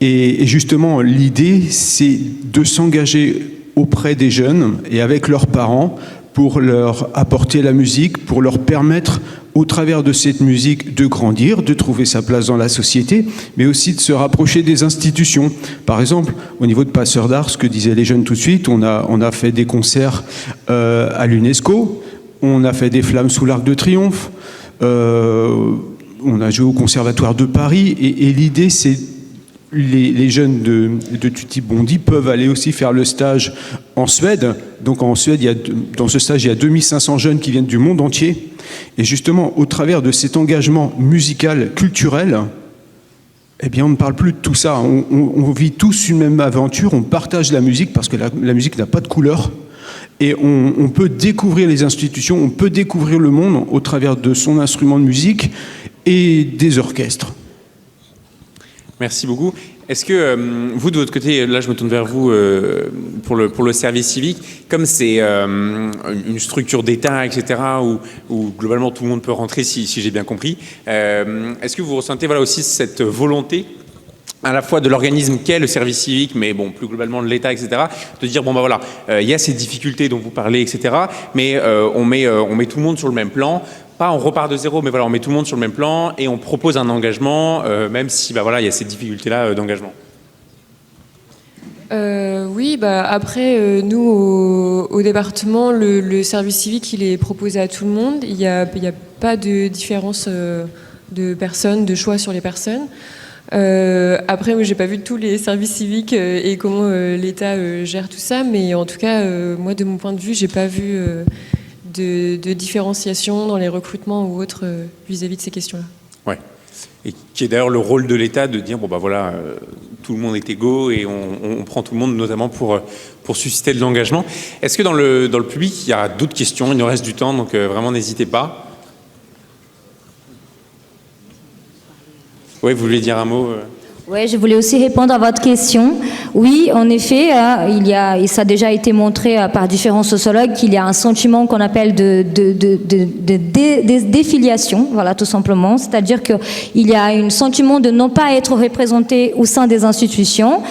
Et justement, l'idée, c'est de s'engager auprès des jeunes et avec leurs parents pour leur apporter la musique, pour leur permettre, au travers de cette musique, de grandir, de trouver sa place dans la société, mais aussi de se rapprocher des institutions. Par exemple, au niveau de Passeurs d'Art, ce que disaient les jeunes tout de suite, on a fait des concerts à l'UNESCO, on a fait des flammes sous l'Arc de Triomphe, on a joué au Conservatoire de Paris, et l'idée, c'est les jeunes de Tutti Bondy peuvent aller aussi faire le stage en Suède. Donc en Suède, dans ce stage, il y a 2500 jeunes qui viennent du monde entier. Et justement, au travers de cet engagement musical, culturel, eh bien, on ne parle plus de tout ça. On vit tous une même aventure, on partage la musique parce que la musique n'a pas de couleur. Et on peut découvrir les institutions, on peut découvrir le monde au travers de son instrument de musique et des orchestres. Merci beaucoup. Est-ce que vous, de votre côté, là je me tourne vers vous pour le service civique, comme c'est une structure d'État, etc., où globalement tout le monde peut rentrer, si j'ai bien compris, est-ce que vous ressentez aussi cette volonté à la fois de l'organisme qu'est le service civique, mais plus globalement de l'État, etc., de dire il y a ces difficultés dont vous parlez, etc., mais on met tout le monde sur le même plan. Pas on repart de zéro, mais on met tout le monde sur le même plan et on propose un engagement, même si il y a ces difficultés-là d'engagement. Oui, après, nous, au département, le service civique, il est proposé à tout le monde. Il n'y a pas de différence de personnes, de choix sur les personnes. Après, moi, j'ai pas vu tous les services civiques et comment l'État gère tout ça, mais en tout cas, moi, de mon point de vue, j'ai pas vu de différenciation dans les recrutements ou autres vis-à-vis de ces questions-là. Ouais. Et qui est d'ailleurs le rôle de l'État de dire, bon bah voilà, tout le monde est égaux et on prend tout le monde notamment pour susciter de l'engagement. Est-ce que dans le public, il y a d'autres questions? Il nous reste du temps, donc vraiment n'hésitez pas. Oui, vous voulez dire un mot Oui, je voulais aussi répondre à votre question. Oui, en effet, et ça a déjà été montré par différents sociologues, qu'il y a un sentiment qu'on appelle de défiliation, voilà, tout simplement. C'est-à-dire qu'il y a un sentiment de ne pas être représenté au sein des institutions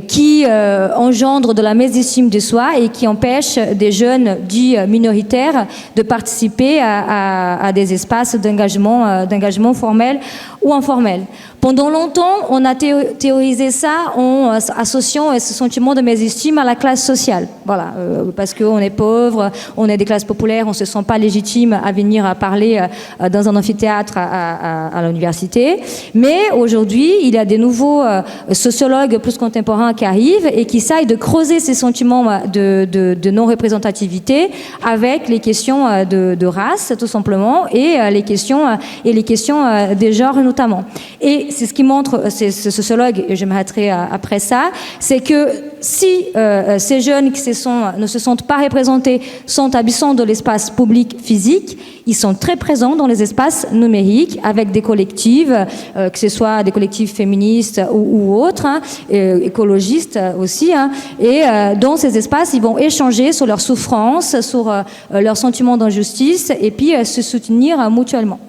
qui engendre de la mésestime de soi et qui empêche des jeunes dits minoritaires de participer à des espaces d'engagement formel ou informel. Pendant longtemps, on a théorisé ça en associant ce sentiment de mésestime à la classe sociale. Voilà, parce qu'on est pauvre, on est des classes populaires, on ne se sent pas légitime à venir parler dans un amphithéâtre à l'université. Mais aujourd'hui, il y a des nouveaux sociologues plus contemporains qui arrivent et qui essayent de creuser ces sentiments de non-représentativité avec les questions de race, tout simplement, et les questions des genres notamment. Et c'est ce qui montre ce sociologue, et je m'arrêterai après ça, c'est que si ces jeunes qui ne se sentent pas représentés sont absents de l'espace public physique, ils sont très présents dans les espaces numériques avec des collectifs, que ce soit des collectifs féministes ou autres, écologistes aussi. Et dans ces espaces, ils vont échanger sur leurs souffrances, sur leurs sentiments d'injustice et puis se soutenir mutuellement.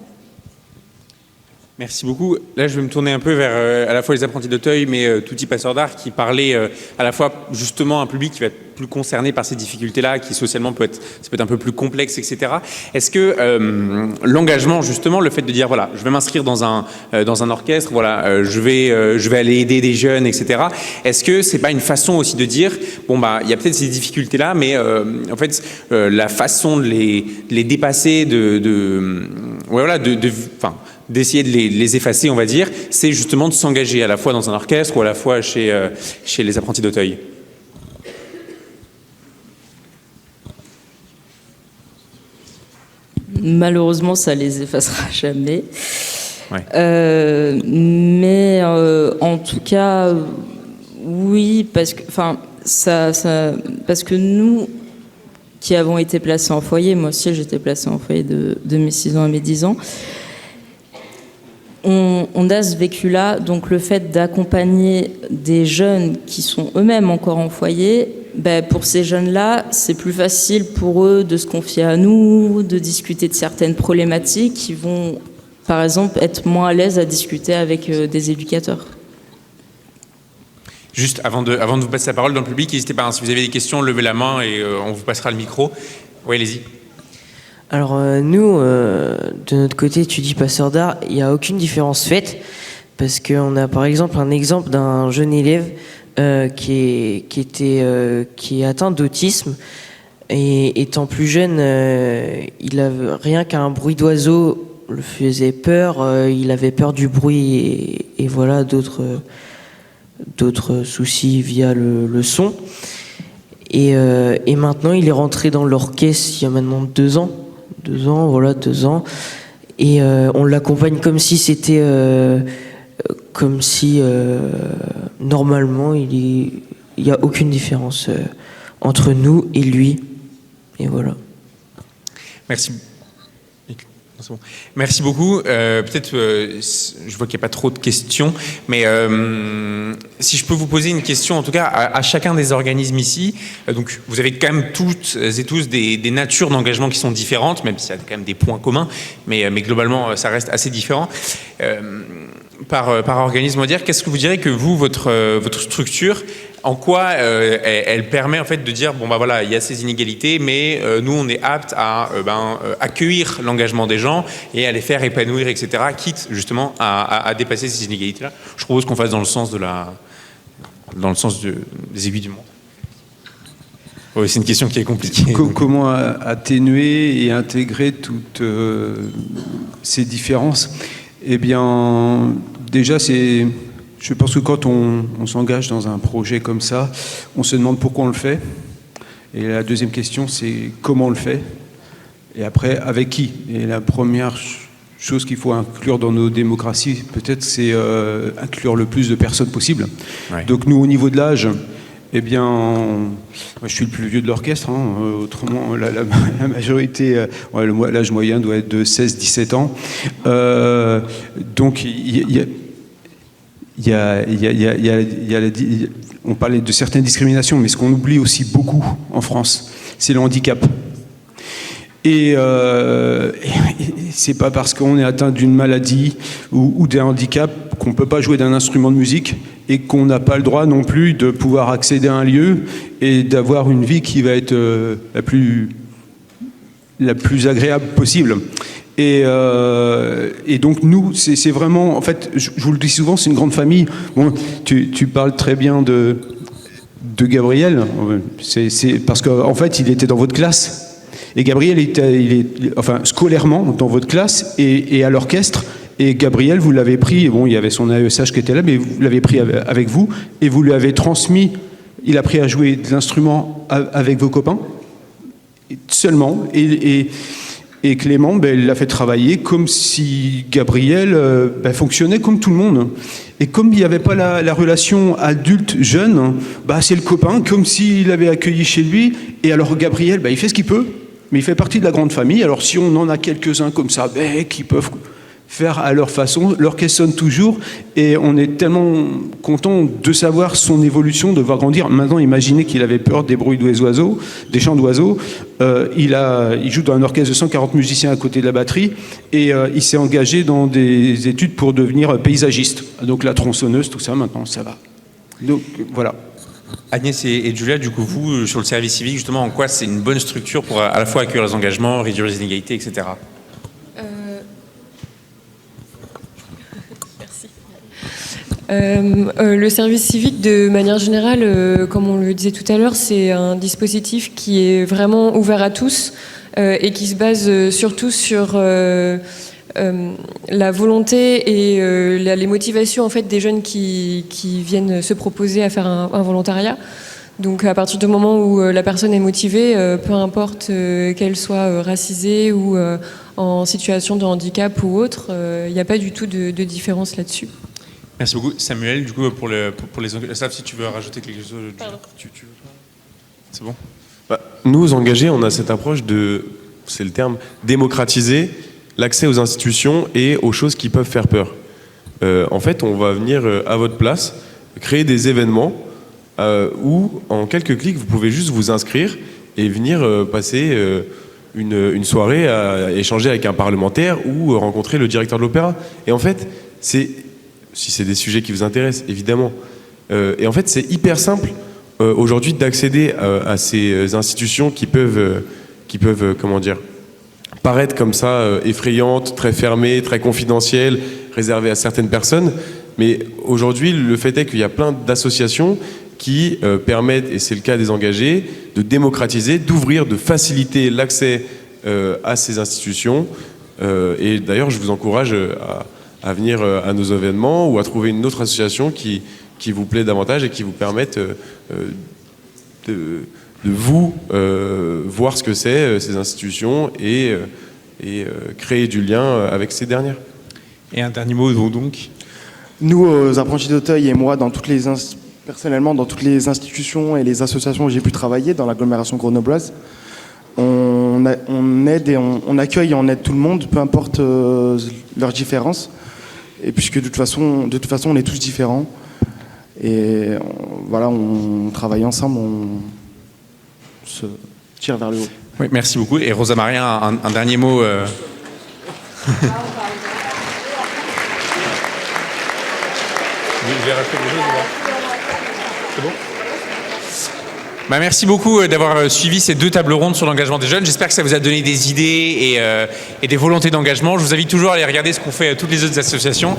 Merci beaucoup. Là, je vais me tourner un peu vers à la fois les apprentis d'Auteuil, mais Touti Passeur d'Art, qui parlait à la fois justement un public qui va être plus concerné par ces difficultés-là, qui socialement ça peut être un peu plus complexe, etc. Est-ce que l'engagement, justement, le fait de dire, voilà, je vais m'inscrire dans un orchestre, voilà, je vais aller aider des jeunes, etc. Est-ce que c'est pas une façon aussi de dire, bon bah, il y a peut-être ces difficultés-là, mais en fait, la façon de les dépasser, d'essayer de les effacer, on va dire, c'est justement de s'engager à la fois dans un orchestre ou à la fois chez les apprentis d'Auteuil. Malheureusement, ça les effacera jamais. Ouais. Mais en tout cas, oui, parce que nous qui avons été placés en foyer, moi aussi j'étais placée en foyer de mes 6 ans à mes 10 ans, on a ce vécu-là, donc le fait d'accompagner des jeunes qui sont eux-mêmes encore en foyer, pour ces jeunes-là, c'est plus facile pour eux de se confier à nous, de discuter de certaines problématiques qui vont, par exemple, être moins à l'aise à discuter avec des éducateurs. Juste avant de vous passer la parole dans le public, n'hésitez pas, si vous avez des questions, levez la main et on vous passera le micro. Oui, allez-y. Alors nous, de notre côté, Touti Passeur d'Art, il n'y a aucune différence faite parce qu'on a par exemple un exemple d'un jeune élève qui est atteint d'autisme et étant plus jeune, il avait rien qu'un bruit d'oiseau le faisait peur, il avait peur du bruit et voilà d'autres soucis via le son. Et maintenant, il est rentré dans l'orchestre il y a maintenant 2 ans. 2 ans. Et on l'accompagne comme si c'était... normalement, il n'y a aucune différence entre nous et lui. Et voilà. Merci. Merci beaucoup. Peut-être, je vois qu'il n'y a pas trop de questions, mais si je peux vous poser une question, en tout cas, à chacun des organismes ici. Donc, vous avez quand même toutes et tous des natures d'engagement qui sont différentes, même s'il y a quand même des points communs, mais globalement, ça reste assez différent. Par organisme, on va dire, qu'est-ce que vous direz que vous, votre structure, en quoi elle permet en fait de dire bon bah voilà, il y a ces inégalités, mais nous on est apte à accueillir l'engagement des gens et à les faire épanouir, etc. Quitte justement à dépasser ces inégalités-là. Je propose qu'on fasse dans le sens des aiguilles du monde. Oui, c'est une question qui est compliquée. Comment atténuer et intégrer toutes ces différences? Eh bien, déjà, je pense que quand on s'engage dans un projet comme ça, on se demande pourquoi on le fait. Et la deuxième question, c'est comment on le fait. Et après, avec qui? Et la première chose qu'il faut inclure dans nos démocraties, peut-être, c'est inclure le plus de personnes possible. Ouais. Donc nous, au niveau de l'âge, eh bien, moi, je suis le plus vieux de l'orchestre. Autrement, la majorité, l'âge moyen doit être de 16-17 ans. Donc, on parlait de certaines discriminations, mais ce qu'on oublie aussi beaucoup en France, c'est le handicap. Et c'est pas parce qu'on est atteint d'une maladie ou d'un handicap qu'on peut pas jouer d'un instrument de musique et qu'on n'a pas le droit non plus de pouvoir accéder à un lieu et d'avoir une vie qui va être la plus agréable possible. Et donc nous, c'est vraiment, en fait, je vous le dis souvent, c'est une grande famille. Bon, tu parles très bien de Gabriel, c'est parce qu'en fait, il était dans votre classe. Et Gabriel, il est scolairement dans votre classe et à l'orchestre. Et Gabriel, vous l'avez pris, bon, il y avait son AESH qui était là, mais vous l'avez pris avec vous et vous lui avez transmis, il a appris à jouer de l'instrument avec vos copains, seulement. Et Clément, il l'a fait travailler comme si Gabriel fonctionnait comme tout le monde. Et comme il n'y avait pas la relation adulte-jeune, c'est le copain, comme s'il l'avait accueilli chez lui. Et alors Gabriel, il fait ce qu'il peut, mais il fait partie de la grande famille. Alors si on en a quelques-uns comme ça, qui peuvent faire à leur façon, l'orchestre sonne toujours. Et on est tellement content de savoir son évolution, de voir grandir. Maintenant, imaginez qu'il avait peur des bruits des oiseaux, des chants d'oiseaux. Il joue dans un orchestre de 140 musiciens à côté de la batterie et il s'est engagé dans des études pour devenir paysagiste. Donc la tronçonneuse, tout ça, maintenant, ça va. Donc voilà. Agnès et Julia, du coup, vous, sur le service civique, justement, en quoi c'est une bonne structure pour à la fois accueillir les engagements, réduire les inégalités, etc. Le service civique, de manière générale, comme on le disait tout à l'heure, c'est un dispositif qui est vraiment ouvert à tous et qui se base surtout sur la volonté et les motivations en fait, des jeunes qui viennent se proposer à faire un volontariat. Donc à partir du moment où la personne est motivée, peu importe qu'elle soit racisée ou en situation de handicap ou autre, il n'y a pas du tout de différence là-dessus. Merci beaucoup. Samuel, du coup, pour les Sav, si tu veux rajouter quelque chose, c'est bon. Nous, engagés, on a cette approche c'est le terme, démocratiser l'accès aux institutions et aux choses qui peuvent faire peur. En fait, on va venir à votre place, créer des événements où, en quelques clics, vous pouvez juste vous inscrire et venir passer une soirée à échanger avec un parlementaire ou rencontrer le directeur de l'opéra. Et en fait, si c'est des sujets qui vous intéressent, évidemment. Et en fait, c'est hyper simple aujourd'hui d'accéder à ces institutions qui peuvent comment dire, paraître comme ça effrayantes, très fermées, très confidentielles, réservées à certaines personnes. Mais aujourd'hui, le fait est qu'il y a plein d'associations qui permettent, et c'est le cas des engagés, de démocratiser, d'ouvrir, de faciliter l'accès à ces institutions. Et d'ailleurs, je vous encourage à venir à nos événements ou à trouver une autre association qui vous plaît davantage et qui vous permette de vous voir ce que c'est ces institutions et créer du lien avec ces dernières. Et un dernier mot donc. Nous, aux apprentis d'Auteuil et moi, personnellement, dans toutes les institutions et les associations où j'ai pu travailler dans l'agglomération grenobloise, on aide et on accueille et on aide tout le monde, peu importe leurs différences. Et puisque de toute façon, on est tous différents. Et voilà, on travaille ensemble, on se tire vers le haut. Oui, merci beaucoup. Et Rosa Maria, un dernier mot. Vous voulez rajouter quelque chose ? C'est bon ? Merci beaucoup d'avoir suivi ces 2 tables rondes sur l'engagement des jeunes. J'espère que ça vous a donné des idées et des volontés d'engagement. Je vous invite toujours à aller regarder ce qu'ont fait toutes les autres associations.